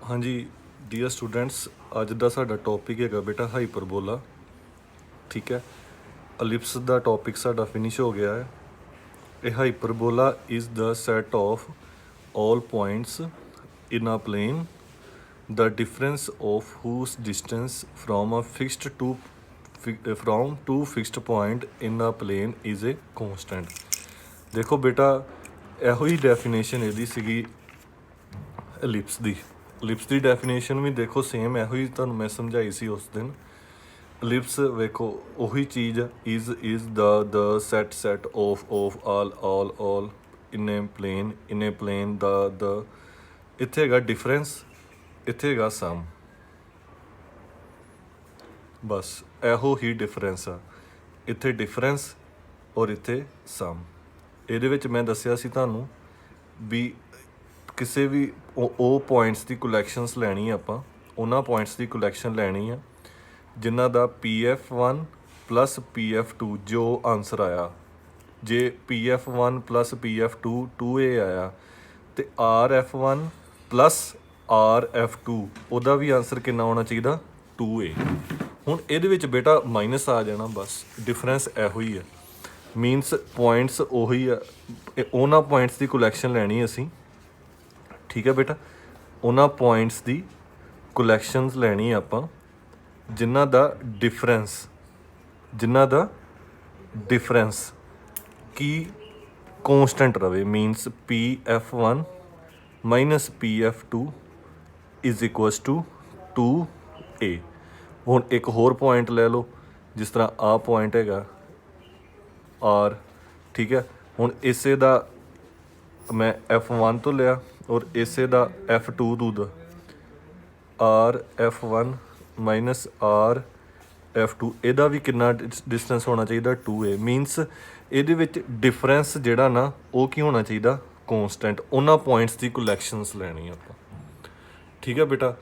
हाँ जी dear students, ਅੱਜ ਦਾ ਸਾਡਾ ਟੌਪਿਕ ਹੈਗਾ ਬੇਟਾ ਹਾਈਪਰਬੋਲਾ। ਠੀਕ ਹੈ, ਅਲਿਪਸ ਦਾ ਟੌਪਿਕ ਸਾਡਾ ਫਿਨਿਸ਼ ਹੋ ਗਿਆ ਹੈ। ਇਹ hyperbola is the set of all points in a plane, the difference of whose distance from a fixed to from two fixed point in a plane is a constant। ਦੇਖੋ ਬੇਟਾ, ਇਹੋ ਹੀ definition ਇਹਦੀ ਸੀਗੀ ਐਲਿਪਸ ਦੀ। ਐਲਿਪਸ ਦੀ definition ਵੀ ਦੇਖੋ same ਇਹੋ ਹੀ ਤੁਹਾਨੂੰ ਮੈਂ ਸਮਝਾਈ ਸੀ ਉਸ ਦਿਨ। ਐਲਿਪਸ ਵੇਖੋ ਉਹੀ ਚੀਜ਼ is the set of all in a plane the ਇੱਥੇ ਹੈਗਾ ਡਿਫਰੈਂਸ, ਇੱਥੇ ਹੈਗਾ ਸਮ। ਬਸ ਇਹੋ ਹੀ ਡਿਫਰੈਂਸ ਆ, ਇੱਥੇ ਡਿਫਰੈਂਸ ਔਰ ਇੱਥੇ ਸਮ। ਇਹਦੇ ਵਿੱਚ ਮੈਂ ਦੱਸਿਆ ਸੀ ਤੁਹਾਨੂੰ ਵੀ ਕਿਸੇ ਵੀ ਉਹ ਪੁਆਇੰਟਸ ਦੀ ਕਲੈਕਸ਼ਨਸ ਲੈਣੀ ਆਪਾਂ, ਉਹਨਾਂ ਪੁਆਇੰਟਸ ਦੀ ਕਲੈਕਸ਼ਨ ਲੈਣੀ ਆ ਜਿਨ੍ਹਾਂ ਦਾ PF1 ਪਲੱਸ PF2 ਜੋ ਆਨਸਰ ਆਇਆ। ਜੇ PF1 ਪਲੱਸ PF2 2A ਆਇਆ ਅਤੇ RF1 ਪਲੱਸ RF2 ਉਹਦਾ ਵੀ ਆਨਸਰ ਕਿੰਨਾ ਹੋਣਾ ਚਾਹੀਦਾ? 2A। ਹੁਣ ਇਹਦੇ ਵਿੱਚ ਬੇਟਾ ਮਾਈਨਸ ਆ ਜਾਣਾ, ਬਸ ਡਿਫਰੈਂਸ ਇਹੋ ਹੀ ਆ। ਮੀਨਸ ਪੁਆਇੰਟਸ ਉਹੀ ਆ, ਉਹਨਾਂ ਪੁਆਇੰਟਸ ਦੀ ਕਲੈਕਸ਼ਨ ਲੈਣੀ ਅਸੀਂ। ਠੀਕ ਹੈ ਬੇਟਾ, ਉਹਨਾਂ ਪੁਆਇੰਟਸ ਦੀ ਕਲੈਕਸ਼ਨਸ ਲੈਣੀ ਆਪਾਂ ਜਿਨ੍ਹਾਂ ਦਾ ਡਿਫਰੈਂਸ ਕੀ ਕੌਂਸਟੈਂਟ ਰਵੇ। Means PF1 minus PF2 is equals to 2A। ਹੁਣ ਇੱਕ ਹੋਰ ਪੁਆਇੰਟ ਲੈ ਲਓ, ਜਿਸ ਤਰ੍ਹਾਂ ਆਹ ਪੁਆਇੰਟ ਹੈਗਾ R। ਠੀਕ ਹੈ, ਹੁਣ ਇਸੇ ਦਾ ਮੈਂ F1 ਤੋਂ ਲਿਆ ਔਰ ਇਸੇ ਦਾ F2 ਦਾ RF1 ਮਾਈਨਸ RF2, ਇਹਦਾ ਵੀ ਕਿੰਨਾ ਡਿਸਟੈਂਸ ਹੋਣਾ ਚਾਹੀਦਾ? 2A। ਮੀਨਸ ਇਹਦੇ ਵਿੱਚ ਡਿਫਰੈਂਸ ਜਿਹੜਾ ਨਾ ਉਹ ਕੀ ਹੋਣਾ ਚਾਹੀਦਾ? ਕੌਂਸਟੈਂਟ। ਉਹਨਾਂ ਪੁਆਇੰਟਸ ਦੀ ਕਲੈਕਸ਼ਨਸ ਲੈਣੀ ਆਪਾਂ। ਠੀਕ ਹੈ ਬੇਟਾ,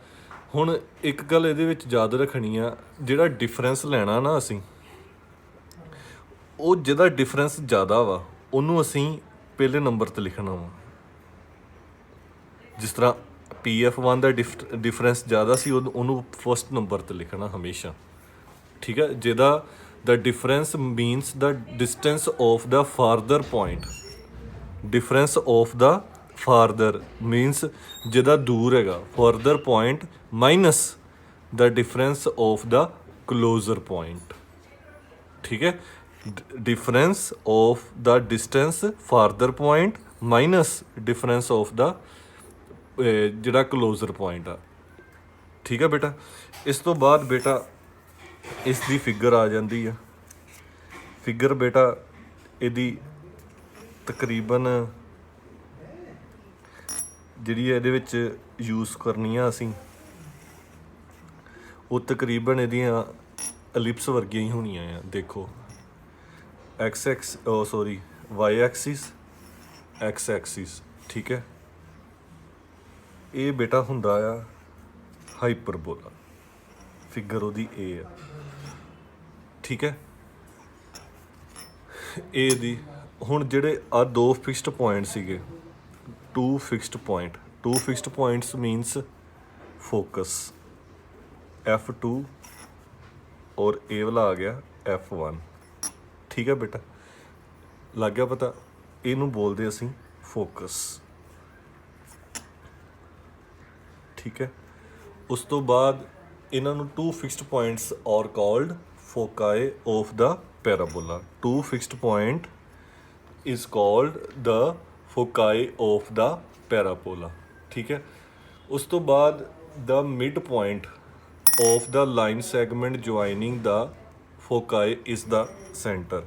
ਹੁਣ ਇੱਕ ਗੱਲ ਇਹਦੇ ਵਿੱਚ ਯਾਦ ਰੱਖਣੀ ਆ, ਜਿਹੜਾ ਡਿਫਰੈਂਸ ਲੈਣਾ ਨਾ ਅਸੀਂ, ਉਹ ਜਿਹਦਾ ਡਿਫਰੈਂਸ ਜ਼ਿਆਦਾ ਵਾ ਉਹਨੂੰ ਅਸੀਂ ਪਹਿਲੇ ਨੰਬਰ 'ਤੇ ਲਿਖਣਾ ਵਾ। ਜਿਸ ਤਰ੍ਹਾਂ PF1 ਦਾ ਡਿਫਰੈਂਸ ਜ਼ਿਆਦਾ ਸੀ, ਉਹਨੂੰ ਫਸਟ ਨੰਬਰ 'ਤੇ ਲਿਖਣਾ ਹਮੇਸ਼ਾ। ਠੀਕ ਹੈ, ਜਿਹਦਾ the difference means the distance of the farther point. Difference of the farther means ਜਿਹਦਾ ਦੂਰ ਹੈਗਾ, farther point minus the difference of the closer point. ਠੀਕ ਹੈ, difference of the distance farther point minus difference of the ਜਿਹੜਾ closer point ਆ। ਠੀਕ ਹੈ ਬੇਟਾ, ਇਸ ਤੋਂ ਬਾਅਦ ਬੇਟਾ ਇਸ ਦੀ ਫਿਗਰ ਆ ਜਾਂਦੀ ਆ। ਫਿਗਰ ਬੇਟਾ ਇਹਦੀ ਤਕਰੀਬਨ ਜਿਹੜੀ ਇਹਦੇ ਵਿੱਚ ਯੂਜ਼ ਕਰਨੀ ਆ ਅਸੀਂ, ਉਹ ਤਕਰੀਬਨ ਇਹਦੀਆਂ ਐਲਿਪਸ ਵਰਗੀਆਂ ਹੀ ਹੋਣੀਆਂ ਆ। ਦੇਖੋ Y ਐਕਸਿਸ X ਐਕਸਿਸ। ਠੀਕ ਹੈ, ਇਹ ਬੇਟਾ ਹੁੰਦਾ ਆ ਹਾਈਪਰਬੋਲਾ। ਫਿਗਰ ਉਹਦੀ ਇਹ ਆ। ਠੀਕ ਹੈ, ਇਹ ਦੀ ਹੁਣ ਜਿਹੜੇ ਆ ਦੋ ਫਿਕਸਡ ਪੁਆਇੰਟ ਸੀਗੇ, two fixed points means focus F2 ਔਰ ਇਹ ਵਾਲਾ ਆ ਗਿਆ F1। ਠੀਕ ਹੈ ਬੇਟਾ, ਲੱਗ ਗਿਆ ਪਤਾ? ਇਹਨੂੰ ਬੋਲਦੇ ਅਸੀਂ ਫੋਕਸ। ਠੀਕ ਹੈ, ਉਸ ਤੋਂ ਬਾਅਦ ਇਹਨਾਂ ਨੂੰ two fixed points are called foci of the parabola. Two fixed point is called the foci of the parabola. ਠੀਕ ਹੈ, ਉਸ ਤੋਂ ਬਾਅਦ the mid point of the line segment joining the foci is the centre.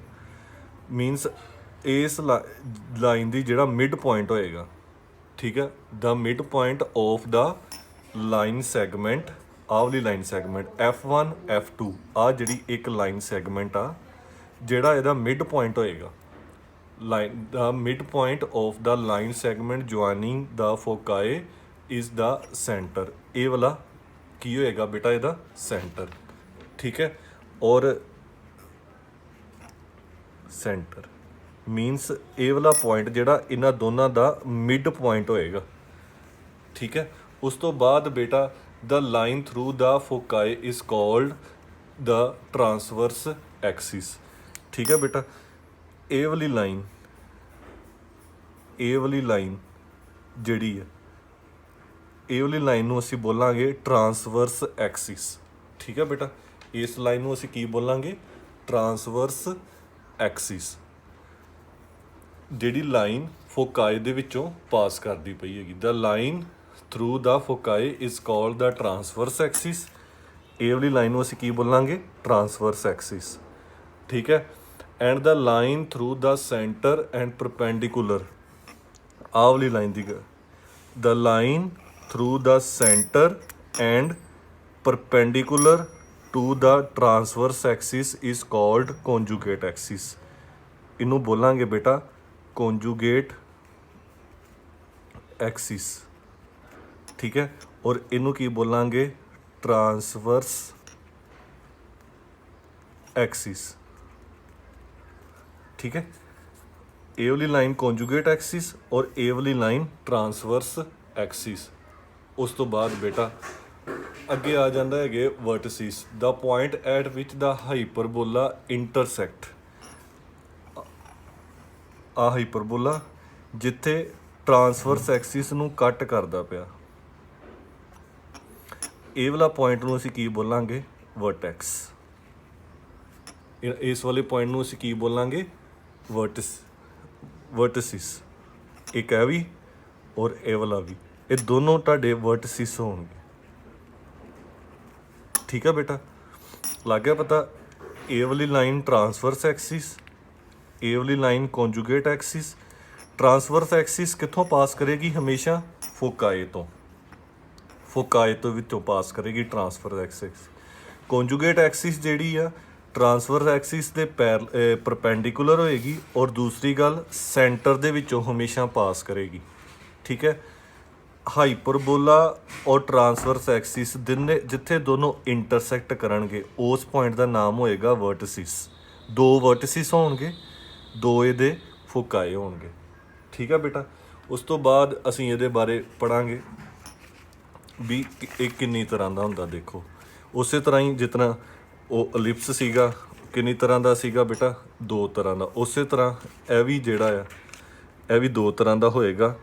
Means ਇਸ line ਦੀ ਜਿਹੜਾ mid point ਹੋਏਗਾ। ਠੀਕ ਹੈ, the mid point of the line segment, ਆਹ ਵਾਲੀ ਲਾਈਨ ਸੈਗਮੈਂਟ F1 F2, ਆਹ ਜਿਹੜੀ ਇੱਕ ਲਾਈਨ ਸੈਗਮੈਂਟ ਆ, ਜਿਹੜਾ ਇਹਦਾ ਮਿਡ ਪੁਆਇੰਟ ਹੋਏਗਾ, ਲਾਈਨ ਦਾ mid point of the line segment joining the foci is the centre. ਇਹ ਵਾਲਾ ਕੀ ਹੋਏਗਾ ਬੇਟਾ? ਇਹਦਾ ਸੈਂਟਰ। ਠੀਕ ਹੈ, ਔਰ ਸੈਂਟਰ ਮੀਨਸ ਇਹ ਵਾਲਾ ਪੁਆਇੰਟ ਜਿਹੜਾ ਇਹਨਾਂ ਦੋਨਾਂ ਦਾ ਮਿਡ ਪੁਆਇੰਟ ਹੋਏਗਾ। ਠੀਕ ਹੈ, ਉਸ ਤੋਂ ਬਾਅਦ ਬੇਟਾ the line through the foci is called the transverse axis. ਠੀਕ ਹੈ ਬੇਟਾ, ਇਹ ਵਾਲੀ ਲਾਈਨ ਜਿਹੜੀ ਹੈ, ਇਹ ਵਾਲੀ ਲਾਈਨ ਨੂੰ ਅਸੀਂ ਬੋਲਾਂਗੇ ਟਰਾਂਸਵਰਸ ਐਕਸਿਸ। ਠੀਕ ਹੈ ਬੇਟਾ, ਇਸ ਲਾਈਨ ਨੂੰ ਅਸੀਂ ਕੀ ਬੋਲਾਂਗੇ? Transverse Axis. ਜਿਹੜੀ ਲਾਈਨ ਫੋਕਾਈ ਦੇ ਵਿੱਚੋਂ ਪਾਸ ਕਰਦੀ ਪਈ ਹੈਗੀ, the line through the foci is called the transverse axis. ਇਹ ਵਾਲੀ ਲਾਈਨ ਨੂੰ ਅਸੀਂ ਕੀ ਬੋਲਾਂਗੇ? Transverse axis. ਠੀਕ ਹੈ, and the line through the centre and perpendicular, ਆਹ ਵਾਲੀ ਲਾਈਨ ਦੀ, the line through the centre and perpendicular to the transverse axis is called conjugate axis. ਇਹਨੂੰ ਬੋਲਾਂਗੇ ਬੇਟਾ ਕੰਜੂਗੇਟ ਐਕਸਿਸ। ਠੀਕ ਹੈ, ਔਰ ਇਹਨੂੰ ਕੀ ਬੋਲਾਂਗੇ? Transverse axis. ਠੀਕ ਹੈ, ਇਹ ਵਾਲੀ ਲਾਈਨ ਕੰਜੂਗੇਟ ਐਕਸਿਸ ਔਰ ਇਹ ਵਾਲੀ ਲਾਈਨ ਟਰਾਂਸਵਰਸ ਐਕਸਿਸ। ਉਸ ਤੋਂ ਬਾਅਦ ਬੇਟਾ ਅੱਗੇ ਆ ਜਾਂਦਾ ਹੈਗੇ vertices, the point at which the hyperbola intersect. ਆ ਹਾਈਪਰਬੋਲਾ ਜਿੱਥੇ ਟਰਾਂਸਵਰਸ ਐਕਸਿਸ ਨੂੰ ਕੱਟ ਕਰਦਾ ਪਿਆ, ਇਹ ਵਾਲਾ ਪੁਆਇੰਟ ਨੂੰ ਅਸੀਂ ਕੀ ਬੋਲਾਂਗੇ? ਵਰਟੈਕਸ। ਇਸ ਵਾਲੇ ਪੁਆਇੰਟ ਨੂੰ ਅਸੀਂ ਕੀ ਬੋਲਾਂਗੇ? ਵਰਟਿਸਿਸ। ਇੱਕ ਇਹ ਵੀ ਔਰ ਇਹ ਵਾਲਾ ਵੀ, ਇਹ ਦੋਨੋਂ ਤੁਹਾਡੇ ਵਰਟਿਸਿਸ ਹੋਣਗੇ। ਠੀਕ ਹੈ ਬੇਟਾ, ਲੱਗ ਗਿਆ ਪਤਾ? ਇਹ ਵਾਲੀ ਲਾਈਨ ਟਰਾਂਸਵਰਸ ਐਕਸਿਸ, ਇਹ ਵਾਲੀ ਲਾਈਨ ਕੰਜੂਗੇਟ ਐਕਸਿਸ। ਟਰਾਂਸਵਰਸ ਐਕਸਿਸ ਕਿੱਥੋਂ ਪਾਸ ਕਰੇਗੀ? ਹਮੇਸ਼ਾ ਫੋਕਾਈ ਤੋਂ, ਫੋਕਾਈ ਤੋਂ ਵਿੱਚੋਂ ਪਾਸ ਕਰੇਗੀ ਟਰਾਂਸਫਰ ਐਕਸਿਸ। ਕੰਜੂਗੇਟ ਐਕਸਿਸ ਜਿਹੜੀ ਆ ਟਰਾਂਸਫਰ ਐਕਸਿਸ ਦੇ ਪਰਪੈਂਡੀਕੂਲਰ ਹੋਏਗੀ ਔਰ ਦੂਸਰੀ ਗੱਲ ਸੈਂਟਰ ਦੇ ਵਿੱਚੋਂ ਹਮੇਸ਼ਾ ਪਾਸ ਕਰੇਗੀ। ਠੀਕ ਹੈ, ਹਾਈਪਰਬੋਲਾ ਔਰ ਟਰਾਂਸਵਰਸ ਐਕਸਿਸ ਜਿੱਥੇ ਦੋਨੋਂ ਇੰਟਰਸੈਕਟ ਕਰਨਗੇ ਉਸ ਪੁਆਇੰਟ ਦਾ ਨਾਮ ਹੋਏਗਾ ਵਰਟਿਸਿਸ। ਦੋ ਵਰਟਿਸਿਸ ਹੋਣਗੇ, ਦੋ ਇਹਦੇ ਫੋਕਾਈ ਹੋਣਗੇ। ਠੀਕ ਹੈ ਬੇਟਾ, ਉਸ ਤੋਂ ਬਾਅਦ ਅਸੀਂ ਇਹਦੇ ਬਾਰੇ ਪੜ੍ਹਾਂਗੇ ਵੀ ਇਹ ਕਿੰਨੀ ਤਰ੍ਹਾਂ ਦਾ ਹੁੰਦਾ। ਦੇਖੋ ਉਸੇ ਤਰ੍ਹਾਂ ਹੀ ਜਿਸ ਤਰ੍ਹਾਂ ਉਹ ਅਲਿਪਸ ਸੀਗਾ ਕਿੰਨੀ ਤਰ੍ਹਾਂ ਦਾ ਸੀਗਾ ਬੇਟਾ? ਦੋ ਤਰ੍ਹਾਂ ਦਾ। ਉਸੇ ਤਰ੍ਹਾਂ ਇਹ ਵੀ ਜਿਹੜਾ ਆ ਇਹ ਵੀ ਦੋ ਤਰ੍ਹਾਂ ਦਾ ਹੋਏਗਾ।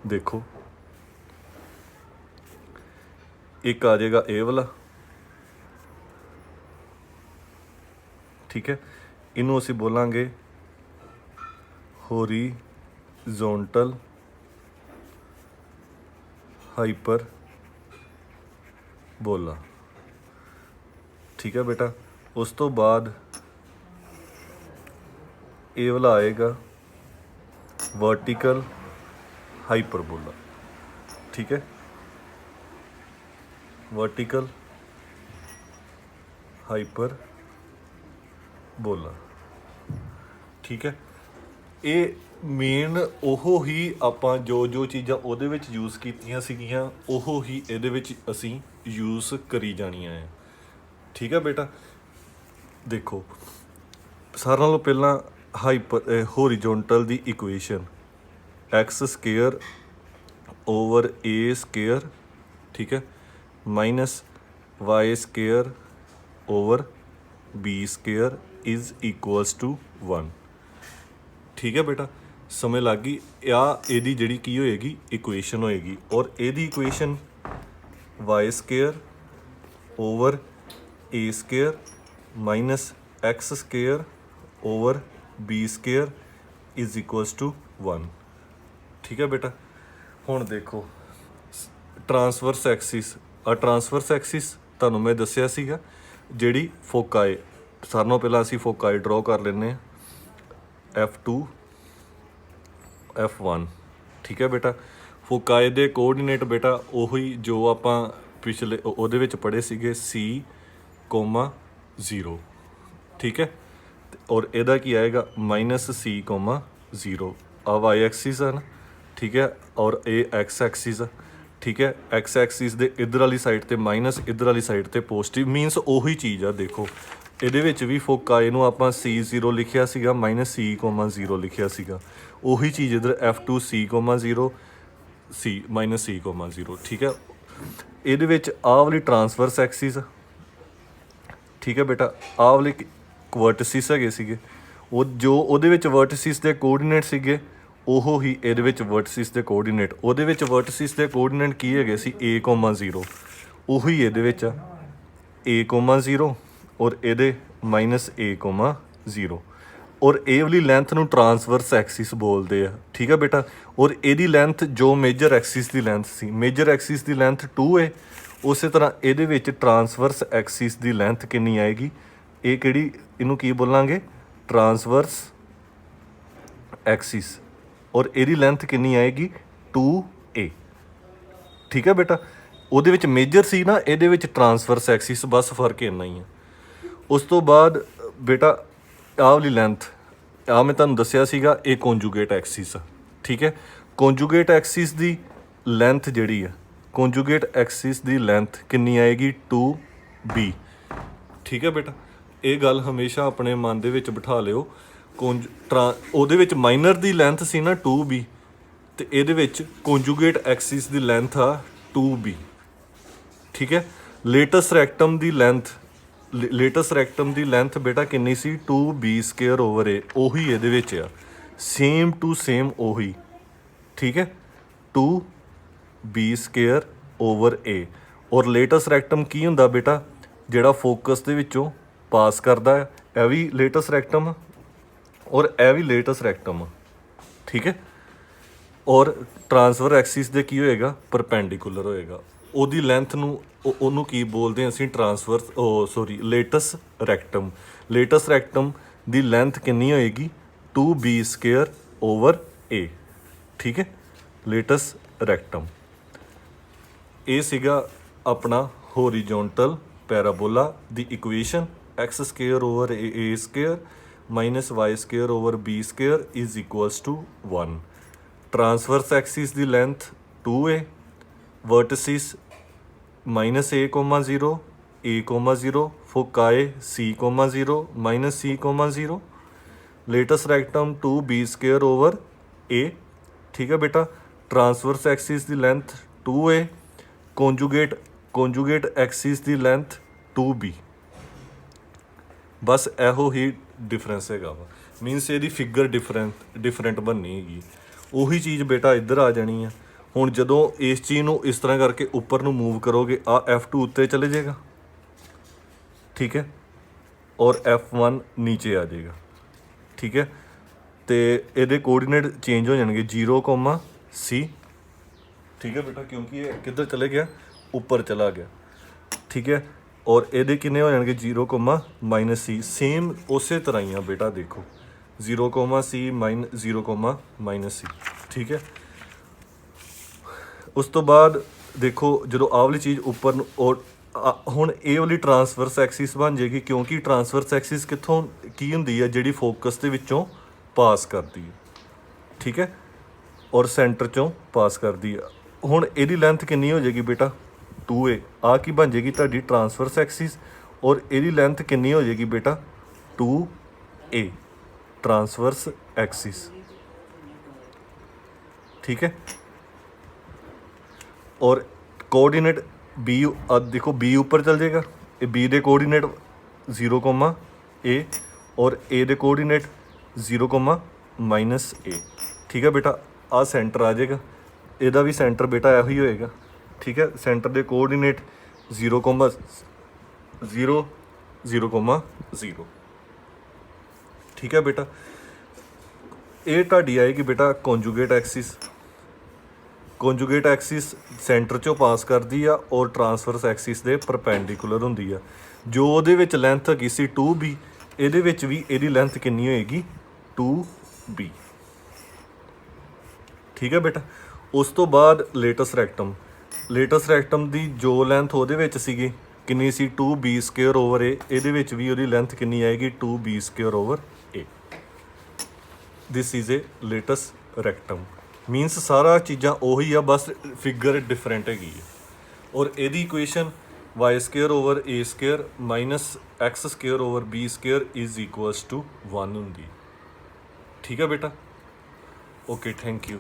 ਦੇਖੋ ਇੱਕ ਆ ਜਾਏਗਾ ਇਹ ਵਾਲਾ। ਠੀਕ ਹੈ, ਇਹਨੂੰ ਅਸੀਂ ਬੋਲਾਂਗੇ ਹੋਰੀਜ਼ੋਨਟਲ ਹਾਈਪਰ ਬੋਲਾ। ਠੀਕ ਹੈ ਬੇਟਾ, ਉਸ ਤੋਂ ਬਾਅਦ ਇਹ ਵਾਲਾ ਆਏਗਾ ਵਰਟੀਕਲ ਹਾਈਪਰਬੋਲਾ। ਠੀਕ ਹੈ, ਵਰਟੀਕਲ ਹਾਈਪਰਬੋਲਾ। ਠੀਕ ਹੈ, ਇਹ ਮੇਨ ਉਹ ਹੀ ਆਪਾਂ ਜੋ ਚੀਜ਼ਾਂ ਉਹਦੇ ਵਿੱਚ ਯੂਜ਼ ਕੀਤੀਆਂ ਸੀਗੀਆਂ ਉਹ ਹੀ ਇਹਦੇ ਵਿੱਚ ਅਸੀਂ ਯੂਜ਼ ਕਰੀ ਜਾਣੀਆਂ ਹੈ। ਠੀਕ ਹੈ ਬੇਟਾ, ਦੇਖੋ ਸਾਰਿਆਂ ਨਾਲੋਂ ਪਹਿਲਾਂ ਹੋਰੀਜ਼ੋਨਟਲ ਦੀ equation x square over a square, ਠੀਕ ਹੈ, minus y square over b square is equals to 1। ਠੀਕ ਹੈ ਬੇਟਾ, ਸਮਝ ਲੱਗ ਗਈ? ਆ ਇਹਦੀ ਜਿਹੜੀ ਕੀ ਹੋਏਗੀ? ਇਕੁਏਸ਼ਨ ਹੋਏਗੀ। ਔਰ ਇਹਦੀ equation y square over a square minus x square over b square is equals to 1। ਠੀਕ ਹੈ ਬੇਟਾ, ਹੁਣ ਦੇਖੋ ਟਰਾਂਸਵਰਸ ਐਕਸਿਸ। ਟਰਾਂਸਵਰਸ ਐਕਸਿਸ ਤੁਹਾਨੂੰ ਮੈਂ ਦੱਸਿਆ ਸੀਗਾ ਜਿਹੜੀ ਫੋਕਾਈ, ਸਾਰਿਆਂ ਨਾਲੋਂ ਪਹਿਲਾਂ ਅਸੀਂ ਫੋਕਾਈ ਡਰਾਅ ਕਰ ਲੈਂਦੇ ਹਾਂ F2 F1। ਠੀਕ ਹੈ ਬੇਟਾ, ਫੋਕਾਈ ਦੇ ਕੋਆਰਡੀਨੇਟ ਬੇਟਾ ਉਹੀ ਜੋ ਆਪਾਂ ਪਿਛਲੇ ਉਹਦੇ ਵਿੱਚ ਪੜ੍ਹੇ ਸੀਗੇ C,0। ਠੀਕ ਹੈ, ਔਰ ਇਹਦਾ ਕੀ ਆਏਗਾ? -C,0। ਆ ਵਾਈ ਐਕਸਿਸ ਹੈ ਨਾ, ਠੀਕ ਹੈ, ਔਰ ਇਹ ਐਕਸ ਐਕਸਿਸ ਆ। ਠੀਕ ਹੈ, ਐਕਸ ਐਕਸਿਸ ਦੇ ਇੱਧਰ ਵਾਲੀ ਸਾਈਡ 'ਤੇ ਮਾਈਨਸ, ਇੱਧਰ ਵਾਲੀ ਸਾਈਡ 'ਤੇ ਪੋਜ਼ੀਟਿਵ, ਮੀਨਸ ਉਹੀ ਚੀਜ਼ ਆ। ਦੇਖੋ ਇਹਦੇ ਵਿੱਚ ਵੀ ਫੋਕਾਈ ਨੂੰ ਆਪਾਂ C0 ਲਿਖਿਆ ਸੀਗਾ -C,0 ਲਿਖਿਆ ਸੀਗਾ। ਉਹੀ ਚੀਜ਼ ਇੱਧਰ F2 C,0 ਸੀ ਮਾਈਨਸ ਸੀ ਕੋਮਾ 0। ਠੀਕ ਹੈ, ਇਹਦੇ ਵਿੱਚ ਆਹ ਵਾਲੀ ਟਰਾਂਸਵਰਸ ਐਕਸਿਸ, ਠੀਕ ਹੈ ਬੇਟਾ, ਆਹ ਵਾਲੇ ਵਰਟਿਸਿਸ ਹੈਗੇ ਸੀਗੇ, ਉਹ ਜੋ ਉਹਦੇ ਵਿੱਚ ਵਰਟਿਸਿਸ ਦੇ ਕੋਆਰਡੀਨੇਟ ਸੀਗੇ ਉਹ ਹੀ ਇਹਦੇ ਵਿੱਚ ਵਰਟਿਸਿਸ ਦੇ ਕੋਆਰਡੀਨੇਟ। ਉਹਦੇ ਵਿੱਚ ਵਰਟਿਸਿਸ ਦੇ ਕੋਆਰਡੀਨੇਟ ਕੀ ਹੈਗੇ ਸੀ, a, 0, ਉਹੀ ਇਹਦੇ ਵਿੱਚ ਆ a, 0 ਔਰ ਇਹਦੇ ਮਾਈਨਸ a, 0। ਔਰ ਇਹ ਵਾਲੀ ਲੈਂਥ ਨੂੰ ਟਰਾਂਸਵਰਸ ਐਕਸਿਸ ਬੋਲਦੇ ਆ। ਠੀਕ ਹੈ ਬੇਟਾ, ਔਰ ਇਹਦੀ ਲੈਂਥ ਜੋ ਮੇਜਰ ਐਕਸਿਸ ਦੀ ਲੈਂਥ ਸੀ, ਮੇਜਰ ਐਕਸਿਸ ਦੀ ਲੈਂਥ 2 ਉਸੇ ਤਰ੍ਹਾਂ ਇਹਦੇ ਵਿੱਚ ਟਰਾਂਸਵਰਸ ਐਕਸਿਸ ਦੀ ਲੈਂਥ ਕਿੰਨੀ ਆਏਗੀ, ਇਹ ਕਿਹੜੀ, ਇਹਨੂੰ ਕੀ ਬੋਲਾਂਗੇ, ਟਰਾਂਸਵਰਸ ਐਕਸਿਸ, ਔਰ ਇਹਦੀ ਲੈਂਥ ਕਿੰਨੀ ਆਏਗੀ 2a। ਠੀਕ ਹੈ ਬੇਟਾ, ਉਹਦੇ ਵਿੱਚ ਮੇਜਰ ਸੀ ਨਾ, ਇਹਦੇ ਵਿੱਚ ਟਰਾਂਸਵਰਸ ਐਕਸਿਸ, ਬਸ ਫਰਕ ਇੰਨਾ ਹੀ ਹੈ। ਉਸ ਤੋਂ ਬਾਅਦ ਬੇਟਾ ਆਹ ਵਾਲੀ ਲੈਂਥ, ਆਹ ਮੈਂ ਤੁਹਾਨੂੰ ਦੱਸਿਆ ਸੀਗਾ ਇਹ ਕੰਜੂਗੇਟ ਐਕਸਿਸ ਆ। ਠੀਕ ਹੈ, ਕੰਜੂਗੇਟ ਐਕਸਿਸ ਦੀ ਲੈਂਥ ਜਿਹੜੀ ਆ, ਕੰਜੂਗੇਟ ਐਕਸਿਸ ਦੀ ਲੈਂਥ ਕਿੰਨੀ ਆਏਗੀ 2b। ਠੀਕ ਹੈ ਬੇਟਾ, ਇਹ ਗੱਲ ਹਮੇਸ਼ਾ ਆਪਣੇ ਮਨ ਦੇ ਵਿੱਚ ਬਿਠਾ ਲਿਓ। ਉਹਦੇ ਵਿੱਚ ਮਾਈਨਰ ਦੀ ਲੈਂਥ ਸੀ ਨਾ 2b, ਤੇ ਇਹਦੇ ਵਿੱਚ ਕੰਜੂਗੇਟ ਐਕਸਿਸ ਦੀ ਲੈਂਥ ਆ 2b। ਠੀਕ ਹੈ, ਲੇਟਸ ਰੈਕਟਮ ਦੀ ਲੈਂਥ, ਲੇਟਸ ਰੈਕਟਮ ਦੀ ਲੈਂਥ ਬੇਟਾ ਕਿੰਨੀ ਸੀ 2b²/a, ਉਹੀ ਇਹਦੇ ਵਿੱਚ ਆ, ਸੇਮ ਟੂ ਸੇਮ ਉਹੀ। ਠੀਕ ਹੈ, 2b²/a। ਔਰ ਲੇਟਸ ਰੈਕਟਮ ਕੀ ਹੁੰਦਾ ਬੇਟਾ, ਜਿਹੜਾ ਫੋਕਸ ਦੇ ਵਿੱਚੋਂ ਪਾਸ ਕਰਦਾ ਹੈ, ਇਹ ਵੀ ਲੇਟਸ ਰੈਕਟਮ ਔਰ ਇਹ ਵੀ ਲੇਟਸ ਰੈਕਟਮ। ਠੀਕ ਹੈ, ਔਰ ਟਰਾਂਸਫਰ ਐਕਸਿਸ ਦੇ ਕੀ ਹੋਏਗਾ, ਪਰਪੈਂਡੀਕੂਲਰ ਹੋਏਗਾ। ਉਹਦੀ ਲੈਂਥ ਨੂੰ ਉਹਨੂੰ ਕੀ ਬੋਲਦੇ ਹਾਂ ਅਸੀਂ, ਲੇਟਸ ਰੈਕਟਮ। ਲੇਟਸ ਰੈਕਟਮ ਦੀ ਲੈਂਥ ਕਿੰਨੀ ਹੋਏਗੀ 2b²/a। ਠੀਕ ਹੈ, ਲੇਟਸ ਰੈਕਟਮ। ਇਹ ਸੀਗਾ ਆਪਣਾ ਹੋਰੀਜ਼ੋਨਟਲ ਪੈਰਾਬੋਲਾ ਦੀ equation, x² / a² - y² / b² = 1। Transverse axis की length 2a, vertices -a, 0, a, 0, foci c, 0, -c, 0, latus rectum 2b²/a। ठीक है बेटा, ट्रांसवर्स एक्सिस की लेंथ 2a, कोंजुगेट एक्सिस की लेंथ 2b। बस ਇਹੋ ਹੀ डिफरेंस हैगा वा, मीनस ਇਹਦੀ फिगर डिफरेंट बननी हैगी। ਉਹੀ ਚੀਜ਼ ਬੇਟਾ ਇੱਧਰ ਆ ਜਾਣੀ ਆ। ਹੁਣ ਜਦੋਂ ਇਸ ਚੀਜ਼ ਨੂੰ ਇਸ ਤਰ੍ਹਾਂ ਕਰਕੇ ਉੱਪਰ ਨੂੰ ਮੂਵ ਕਰੋਗੇ, ਆ F2 ਉੱਤੇ ਚਲੇ ਜਾਏਗਾ, ਠੀਕ ਹੈ, ਔਰ F1 ਨੀਚੇ ਆ ਜਾਏਗਾ। ਠੀਕ ਹੈ, ਤੇ ਇਹਦੇ ਕੋਆਰਡੀਨੇਟ ਚੇਂਜ ਹੋ ਜਾਣਗੇ 0, c। ਠੀਕ ਹੈ ਬੇਟਾ, ਕਿਉਂਕਿ ਇਹ ਕਿੱਧਰ ਚਲੇ ਗਿਆ, ਉੱਪਰ ਚਲਾ ਗਿਆ। ਠੀਕ ਹੈ, ਔਰ ਇਹਦੇ ਕਿੰਨੇ ਹੋ ਜਾਣਗੇ 0, -c। ਸੇਮ ਉਸੇ ਤਰ੍ਹਾਂ ਹੀ ਆ ਬੇਟਾ, ਦੇਖੋ 0, c -0, -c। ਠੀਕ ਹੈ, ਉਸ ਤੋਂ ਬਾਅਦ ਦੇਖੋ ਜਦੋਂ ਆਹ ਵਾਲੀ ਚੀਜ਼ ਉੱਪਰ ਨੂੰ, ਔਰ ਹੁਣ ਇਹ ਵਾਲੀ ਟਰਾਂਸਵਰਸ ਐਕਸਿਸ ਬਣ ਜਾਏਗੀ, ਕਿਉਂਕਿ ਟਰਾਂਸਵਰਸ ਐਕਸਿਸ ਕਿੱਥੋਂ ਕੀ ਹੁੰਦੀ ਹੈ, ਜਿਹੜੀ ਫੋਕਸ ਦੇ ਵਿੱਚੋਂ ਪਾਸ ਕਰਦੀ ਹੈ। ਠੀਕ ਹੈ, ਔਰ ਸੈਂਟਰ ਚੋਂ ਪਾਸ ਕਰਦੀ ਹੈ। ਹੁਣ ਇਹਦੀ ਲੈਂਥ ਕਿੰਨੀ ਹੋ ਜਾਏਗੀ ਬੇਟਾ 2a। ਆ ਕੀ ਬਣ ਜਾਏਗੀ ਤੁਹਾਡੀ ਟਰਾਂਸਵਰਸ ਐਕਸਿਸ, ਔਰ ਇਹਦੀ ਲੈਂਥ ਕਿੰਨੀ ਹੋ ਜਾਏਗੀ ਬੇਟਾ 2a, ट्रांसवर्स एक्सिस। ठीक है, और कोऑर्डिनेट बी, देखो बी ऊपर चल जाएगा, ये बी दे कोऑर्डिनेट 0, a, और ए दे कोऑर्डिनेट 0, -a। ठीक है बेटा, आ सेंटर आ जाएगा, ਇਹਦਾ भी सेंटर बेटा ਇਹੋ ਹੀ होएगा। ठीक है, सेंटर दे कोऑर्डिनेट 0, 0, 0, 0। ठीक है बेटा, ਇਹ ਤੁਹਾਡੀ ਆਏਗੀ ਬੇਟਾ conjugate Axis. Conjugate Axis centre 'ਚੋਂ ਪਾਸ ਕਰਦੀ ਆ, ਔਰ ਟਰਾਂਸਵਰਸ ਐਕਸਿਸ ਦੇ ਪਰਪੈਂਡੀਕੂਲਰ ਹੁੰਦੀ ਆ। ਜੋ ਉਹਦੇ ਵਿੱਚ ਲੈਂਥ ਹੈਗੀ ਸੀ 2b, ਇਹਦੇ ਵਿੱਚ ਵੀ ਇਹਦੀ ਲੈਂਥ ਕਿੰਨੀ ਹੋਏਗੀ 2b। ਠੀਕ ਹੈ ਬੇਟਾ, ਉਸ ਤੋਂ ਬਾਅਦ ਲੇਟਸ ਰੈਕਟਮ। ਲੇਟਸ ਰੈਕਟਮ ਦੀ ਜੋ ਲੈਂਥ ਉਹਦੇ ਵਿੱਚ ਸੀਗੀ ਕਿੰਨੀ ਸੀ 2b²/a, ਇਹਦੇ ਵਿੱਚ ਵੀ ਉਹਦੀ ਲੈਂਥ ਕਿੰਨੀ ਆਏਗੀ 2b²/a। This is a latus rectum. Means सारा चीज़ां ਉਹੀ ਆ, बस फिगर डिफरेंट हैगी है। और ਇਹਦੀ equation y² - x² x² = b² = 1 ਹੁੰਦੀ। ठीक है बेटा, ओके, थैंक यू।